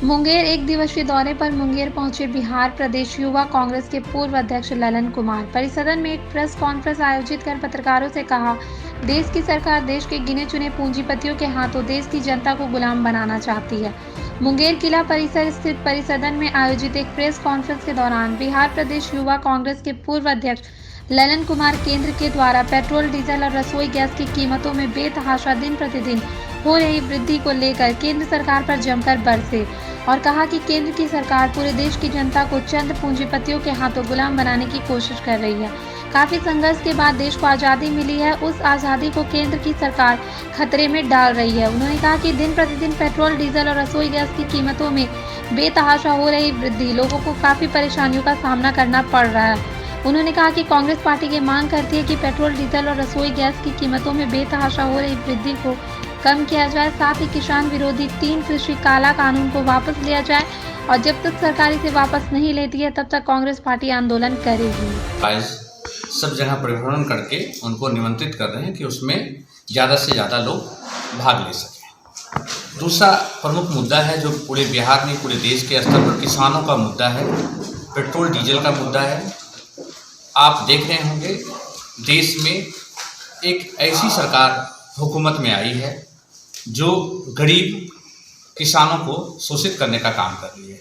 मुंगेर एक दिवसीय दौरे पर मुंगेर पहुंचे बिहार प्रदेश युवा कांग्रेस के पूर्व अध्यक्ष ललन कुमार। परिसदन में एक प्रेस कॉन्फ्रेंस आयोजित कर पत्रकारों से कहा, देश की सरकार देश के गिने चुने पूंजीपतियों के हाथों देश की जनता को गुलाम बनाना चाहती है। मुंगेर किला परिसर स्थित परिसदन में आयोजित एक प्रेस कॉन्फ्रेंस के दौरान बिहार प्रदेश युवा कांग्रेस के पूर्व अध्यक्ष ललन कुमार केंद्र के द्वारा पेट्रोल, डीजल और रसोई गैस की कीमतों में बेतहाशा दिन प्रतिदिन हो रही वृद्धि को लेकर केंद्र सरकार पर जमकर बरसे और कहा कि केंद्र की सरकार पूरे देश की जनता को चंद पूंजीपतियों के हाथों गुलाम बनाने की कोशिश कर रही है। काफी संघर्ष के बाद देश को आज़ादी मिली है, उस आज़ादी को केंद्र की सरकार खतरे में डाल रही है। उन्होंने कहा कि दिन प्रतिदिन पेट्रोल, डीजल और रसोई गैस की कीमतों में बेतहाशा हो रही वृद्धि लोगों को काफी परेशानियों का सामना करना पड़ रहा है। उन्होंने कहा कि कांग्रेस पार्टी की मांग करती है कि पेट्रोल, डीजल और रसोई गैस की कीमतों में बेतहाशा हो रही वृद्धि को कम किया जाए, साथ ही किसान विरोधी 3 कृषि काला कानून को वापस लिया जाए और जब तक सरकार इसे वापस नहीं लेती है तब तक कांग्रेस पार्टी आंदोलन करेगी। सब जगह परिभ्रमण करके उनको निमंत्रित कर रहे हैं कि उसमें ज़्यादा से ज़्यादा लोग भाग ले सकें। दूसरा प्रमुख मुद्दा है जो पूरे बिहार में, पूरे देश के स्तर पर किसानों का मुद्दा है, पेट्रोल डीजल का मुद्दा है। आप देख रहे होंगे देश में एक ऐसी सरकार हुकूमत में आई है जो गरीब किसानों को शोषित करने का काम कर रही है।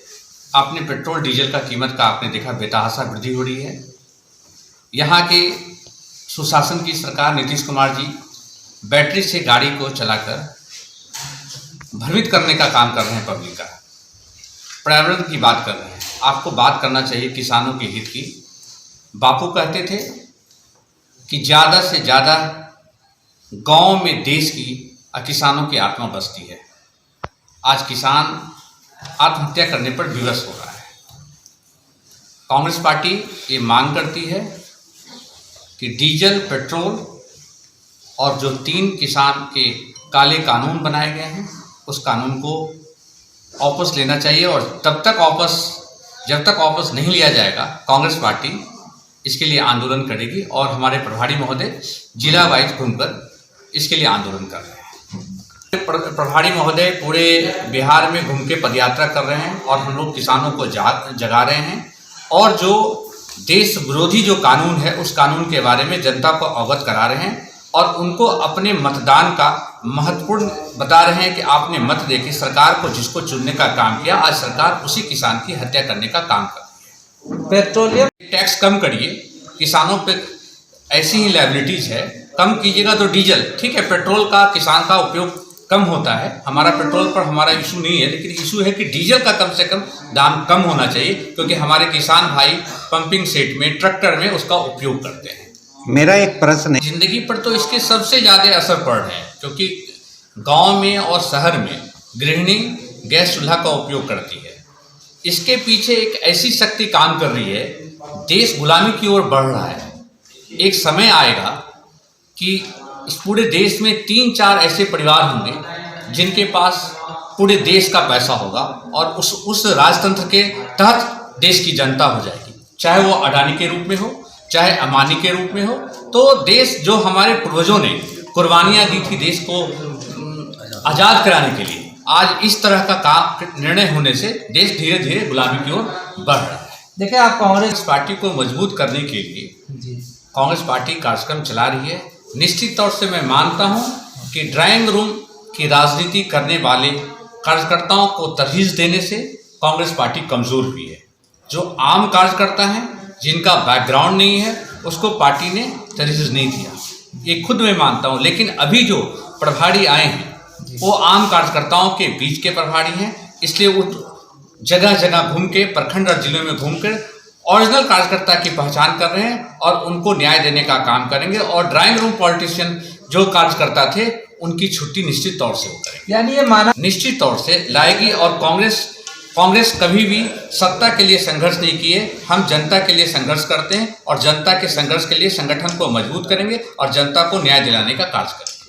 आपने पेट्रोल डीजल का कीमत का आपने देखा, बेतहाशा वृद्धि हो रही है। यहाँ के सुशासन की सरकार नीतीश कुमार जी बैटरी से गाड़ी को चलाकर भ्रमित करने का काम कर रहे हैं, पब्लिक का पर्यावरण की बात कर रहे हैं। आपको बात करना चाहिए किसानों के हित की। बापू कहते थे कि ज़्यादा से ज़्यादा गांव में देश की और किसानों की आत्मा बसती है। आज किसान आत्महत्या करने पर विवश हो रहा है। कांग्रेस पार्टी ये मांग करती है कि डीजल, पेट्रोल और जो 3 किसान के काले कानून बनाए गए हैं उस कानून को वापस लेना चाहिए और जब तक वापस नहीं लिया जाएगा कांग्रेस पार्टी इसके लिए आंदोलन करेगी और हमारे प्रभारी महोदय जिला वाइज घूमकर इसके लिए आंदोलन कर रहे हैं। प्रभारी महोदय पूरे बिहार में घूम के पदयात्रा कर रहे हैं और हम लोग किसानों को जगा रहे हैं और जो देश विरोधी जो कानून है उस कानून के बारे में जनता को अवगत करा रहे हैं और उनको अपने मतदान का महत्वपूर्ण बता रहे हैं कि आपने मत देके सरकार को जिसको चुनने का काम किया, आज सरकार उसी किसान की हत्या करने का काम कर रही है। पेट्रोलियम टैक्स कम करिए, किसानों पे ऐसी ही लायबिलिटीज है, कम कीजिएगा तो डीजल ठीक है। पेट्रोल का किसान का उपयोग कम होता है, हमारा पेट्रोल पर हमारा इशू नहीं है, लेकिन इशू है कि डीजल का कम से कम दाम कम होना चाहिए क्योंकि हमारे किसान भाई पंपिंग सेट में, ट्रैक्टर में उसका उपयोग करते हैं। मेरा एक प्रश्न है, जिंदगी पर तो इसके सबसे ज़्यादा असर पड़ रहे हैं क्योंकि गांव में और शहर में गृहिणी गैस चूल्हा का उपयोग करती है। इसके पीछे एक ऐसी शक्ति काम कर रही है, देश गुलामी की ओर बढ़ रहा है। एक समय आएगा कि इस पूरे देश में 3-4 ऐसे परिवार होंगे जिनके पास पूरे देश का पैसा होगा और उस राजतंत्र के तहत देश की जनता हो जाएगी, चाहे वो अडानी के रूप में हो, चाहे अंबानी के रूप में हो। तो देश जो हमारे पूर्वजों ने कुर्बानियाँ दी थी देश को आज़ाद कराने के लिए, आज इस तरह का काम निर्णय होने से देश धीरे धीरे गुलामी की ओर बढ़ रहा है। देखिए, आप कांग्रेस पार्टी को मजबूत करने के लिए कांग्रेस पार्टी कार्यक्रम चला रही है। निश्चित तौर से मैं मानता हूं कि ड्राइंग रूम की राजनीति करने वाले कार्यकर्ताओं को तरहीज देने से कांग्रेस पार्टी कमज़ोर हुई है। जो आम कार्यकर्ता हैं जिनका बैकग्राउंड नहीं है उसको पार्टी ने तरहीज नहीं दिया, ये खुद मैं मानता हूं। लेकिन अभी जो प्रभारी आए हैं वो आम कार्यकर्ताओं के बीच के प्रभारी हैं, इसलिए वो जगह जगह घूम के, प्रखंड और जिलों में घूमकर ओरिजिनल कार्यकर्ता की पहचान कर रहे हैं और उनको न्याय देने का काम करेंगे और ड्राइंग रूम पॉलिटिशियन जो कार्यकर्ता थे उनकी छुट्टी निश्चित तौर से वो करेंगे, यानी ये माना निश्चित तौर से लाएगी। और कांग्रेस कभी भी सत्ता के लिए संघर्ष नहीं किए, हम जनता के लिए संघर्ष करते हैं और जनता के संघर्ष के लिए संगठन को मजबूत करेंगे और जनता को न्याय दिलाने का कार्य करेंगे।